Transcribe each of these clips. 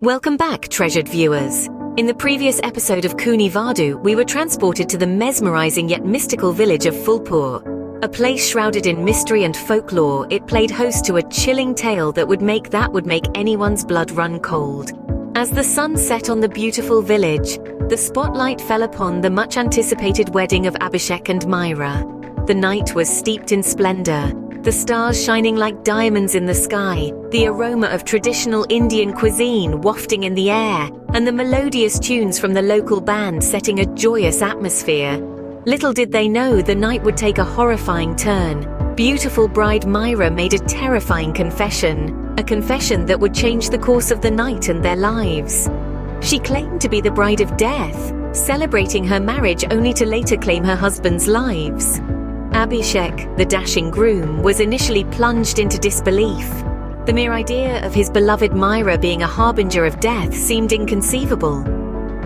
Welcome back, treasured viewers. In the previous episode of Khooni Vadu, we were transported to the mesmerizing yet mystical village of Phulpur. A place shrouded in mystery and folklore, it played host to a chilling tale that would make anyone's blood run cold. As the sun set on the beautiful village, the spotlight fell upon the much-anticipated wedding of Abhishek and Myra. The night was steeped in splendor, the stars shining like diamonds in the sky, the aroma of traditional Indian cuisine wafting in the air, and the melodious tunes from the local band setting a joyous atmosphere. Little did they know the night would take a horrifying turn. Beautiful bride Myra made a terrifying confession, a confession that would change the course of the night and their lives. She claimed to be the bride of death, celebrating her marriage only to later claim her husband's lives. Abhishek, the dashing groom, was initially plunged into disbelief. The mere idea of his beloved Myra being a harbinger of death seemed inconceivable.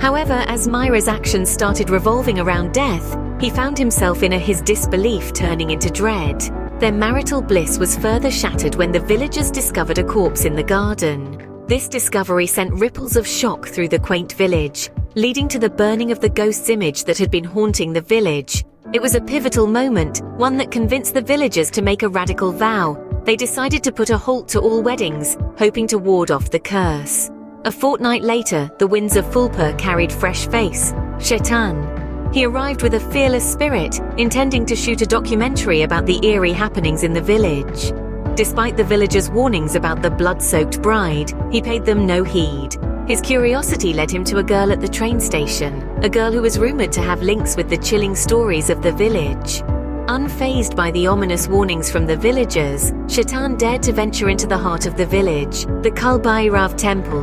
However, as Myra's actions started revolving around death, he found himself in his disbelief turning into dread. Their marital bliss was further shattered when the villagers discovered a corpse in the garden. This discovery sent ripples of shock through the quaint village, leading to the burning of the ghost's image that had been haunting the village. It was a pivotal moment, one that convinced the villagers to make a radical vow. They decided to put a halt to all weddings, hoping to ward off the curse. A fortnight later, the winds of Phulpur carried fresh face, Chetan. He arrived with a fearless spirit, intending to shoot a documentary about the eerie happenings in the village. Despite the villagers' warnings about the blood-soaked bride, he paid them no heed. His curiosity led him to a girl at the train station, a girl who was rumored to have links with the chilling stories of the village. Unfazed by the ominous warnings from the villagers, Chetan dared to venture into the heart of the village, the Kulbhairav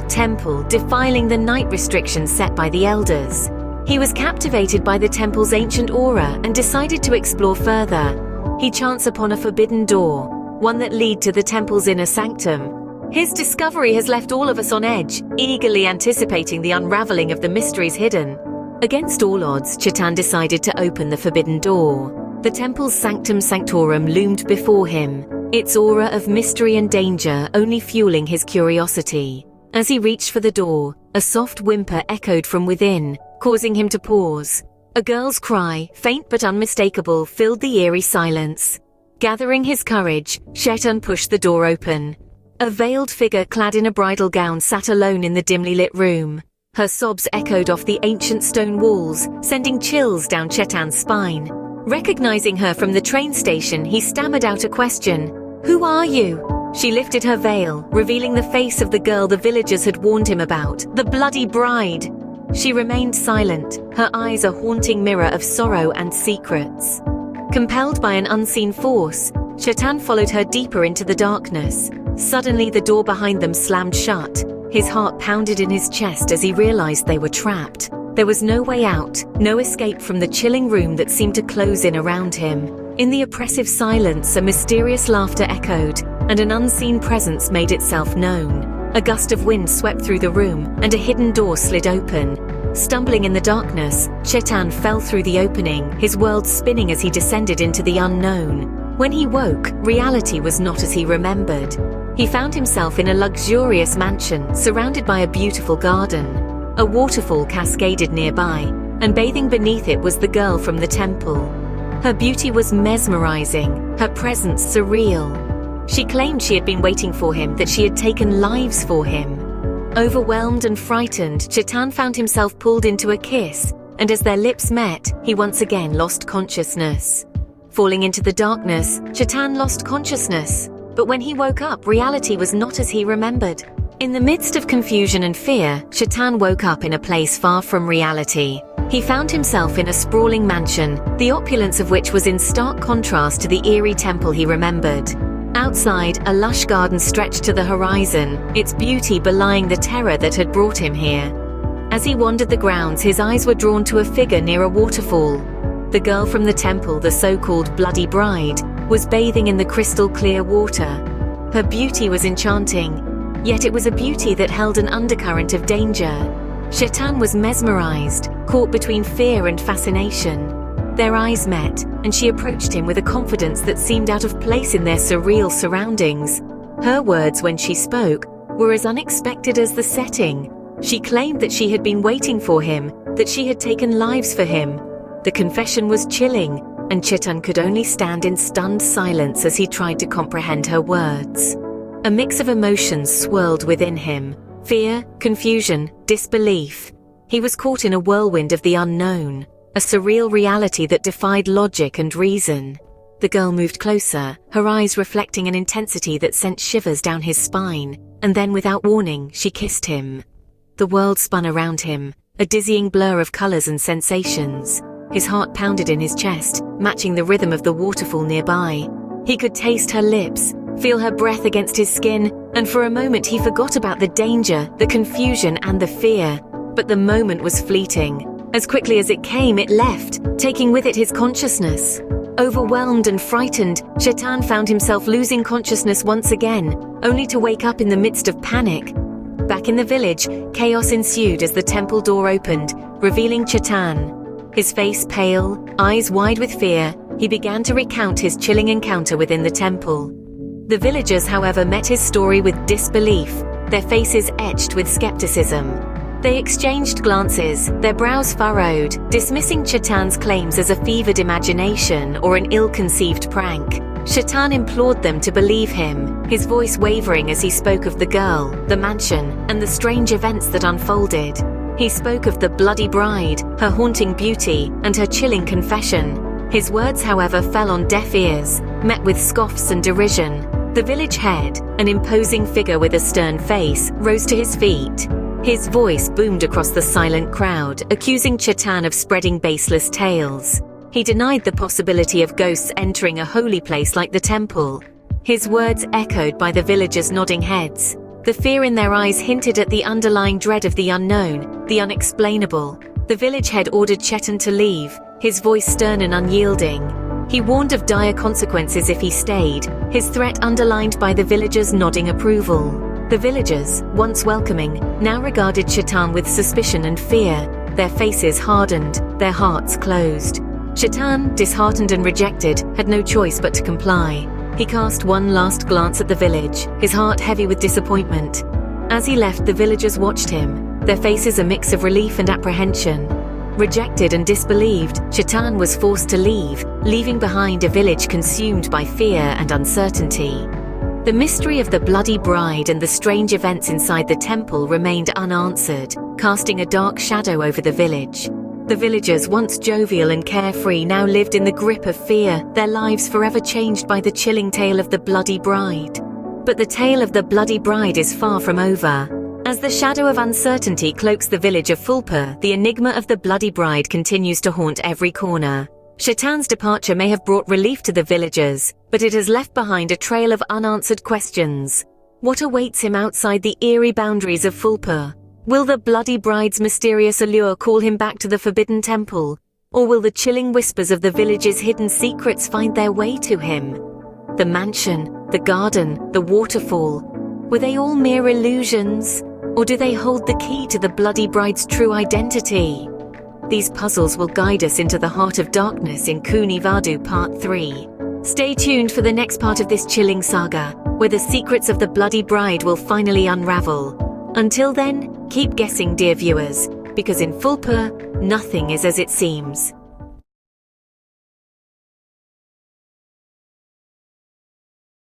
temple, defiling the night restrictions set by the elders. He was captivated by the temple's ancient aura and decided to explore further. He chanced upon a forbidden door, one that led to the temple's inner sanctum. His discovery has left all of us on edge, eagerly anticipating the unraveling of the mysteries hidden. Against all odds, Chetan decided to open the forbidden door. The temple's sanctum sanctorum loomed before him, its aura of mystery and danger only fueling his curiosity. As he reached for the door, a soft whimper echoed from within, causing him to pause. A girl's cry, faint but unmistakable, filled the eerie silence. Gathering his courage, Chetan pushed the door open. A veiled figure clad in a bridal gown sat alone in the dimly lit room. Her sobs echoed off the ancient stone walls, sending chills down Chetan's spine. Recognizing her from the train station, he stammered out a question. "Who are you?" She lifted her veil, revealing the face of the girl the villagers had warned him about, the bloody bride. She remained silent, her eyes a haunting mirror of sorrow and secrets. Compelled by an unseen force, Chetan followed her deeper into the darkness. Suddenly, the door behind them slammed shut. His heart pounded in his chest as he realized they were trapped. There was no way out, no escape from the chilling room that seemed to close in around him. In the oppressive silence, a mysterious laughter echoed, and an unseen presence made itself known. A gust of wind swept through the room, and a hidden door slid open. Stumbling in the darkness, Chetan fell through the opening, his world spinning as he descended into the unknown. When he woke, reality was not as he remembered. He found himself in a luxurious mansion surrounded by a beautiful garden. A waterfall cascaded nearby, and bathing beneath it was the girl from the temple. Her beauty was mesmerizing, her presence surreal. She claimed she had been waiting for him, that she had taken lives for him. Overwhelmed and frightened, Chetan found himself pulled into a kiss, and as their lips met, he once again lost consciousness. Falling into the darkness, Chetan lost consciousness. But when he woke up, reality was not as he remembered. In the midst of confusion and fear, Chetan woke up in a place far from reality. He found himself in a sprawling mansion, the opulence of which was in stark contrast to the eerie temple he remembered. Outside, a lush garden stretched to the horizon, its beauty belying the terror that had brought him here. As he wandered the grounds, his eyes were drawn to a figure near a waterfall. The girl from the temple, the so-called bloody bride, was bathing in the crystal-clear water. Her beauty was enchanting, yet it was a beauty that held an undercurrent of danger. Chetan was mesmerized, caught between fear and fascination. Their eyes met, and she approached him with a confidence that seemed out of place in their surreal surroundings. Her words, when she spoke, were as unexpected as the setting. She claimed that she had been waiting for him, that she had taken lives for him. The confession was chilling, and Chetan could only stand in stunned silence as he tried to comprehend her words. A mix of emotions swirled within him: fear, confusion, disbelief. He was caught in a whirlwind of the unknown, a surreal reality that defied logic and reason. The girl moved closer, her eyes reflecting an intensity that sent shivers down his spine, and then without warning, she kissed him. The world spun around him, a dizzying blur of colors and sensations. His heart pounded in his chest, matching the rhythm of the waterfall nearby. He could taste her lips, feel her breath against his skin, and for a moment he forgot about the danger, the confusion, and the fear. But the moment was fleeting. As quickly as it came, it left, taking with it his consciousness. Overwhelmed and frightened, Chetan found himself losing consciousness once again, only to wake up in the midst of panic. Back in the village, chaos ensued as the temple door opened, revealing Chetan. His face pale, eyes wide with fear, he began to recount his chilling encounter within the temple. The villagers, however, met his story with disbelief, their faces etched with skepticism. They exchanged glances, their brows furrowed, dismissing Chetan's claims as a fevered imagination or an ill-conceived prank. Chetan implored them to believe him, his voice wavering as he spoke of the girl, the mansion, and the strange events that unfolded. He spoke of the bloody bride, her haunting beauty, and her chilling confession. His words, however, fell on deaf ears, met with scoffs and derision. The village head, an imposing figure with a stern face, rose to his feet. His voice boomed across the silent crowd, accusing Chetan of spreading baseless tales. He denied the possibility of ghosts entering a holy place like the temple. His words echoed by the villagers' nodding heads. The fear in their eyes hinted at the underlying dread of the unknown, the unexplainable. The village head ordered Chetan to leave, his voice stern and unyielding. He warned of dire consequences if he stayed, his threat underlined by the villagers' nodding approval. The villagers, once welcoming, now regarded Chetan with suspicion and fear, their faces hardened, their hearts closed. Chetan, disheartened and rejected, had no choice but to comply. He cast one last glance at the village, his heart heavy with disappointment. As he left, the villagers watched him, their faces a mix of relief and apprehension. Rejected and disbelieved, Chetan was forced to leave, leaving behind a village consumed by fear and uncertainty. The mystery of the bloody bride and the strange events inside the temple remained unanswered, casting a dark shadow over the village. The villagers, once jovial and carefree, now lived in the grip of fear, their lives forever changed by the chilling tale of the bloody bride. But the tale of the bloody bride is far from over. As the shadow of uncertainty cloaks the village of Phulpur, the enigma of the bloody bride continues to haunt every corner. Chetan's departure may have brought relief to the villagers, but it has left behind a trail of unanswered questions. What awaits him outside the eerie boundaries of Phulpur? Will the bloody bride's mysterious allure call him back to the forbidden temple? Or will the chilling whispers of the village's hidden secrets find their way to him? The mansion, the garden, the waterfall, were they all mere illusions? Or do they hold the key to the bloody bride's true identity? These puzzles will guide us into the heart of darkness in Khooni Vadu Part 3. Stay tuned for the next part of this chilling saga, where the secrets of the bloody bride will finally unravel. Until then, keep guessing, dear viewers, because in Phulpur, nothing is as it seems.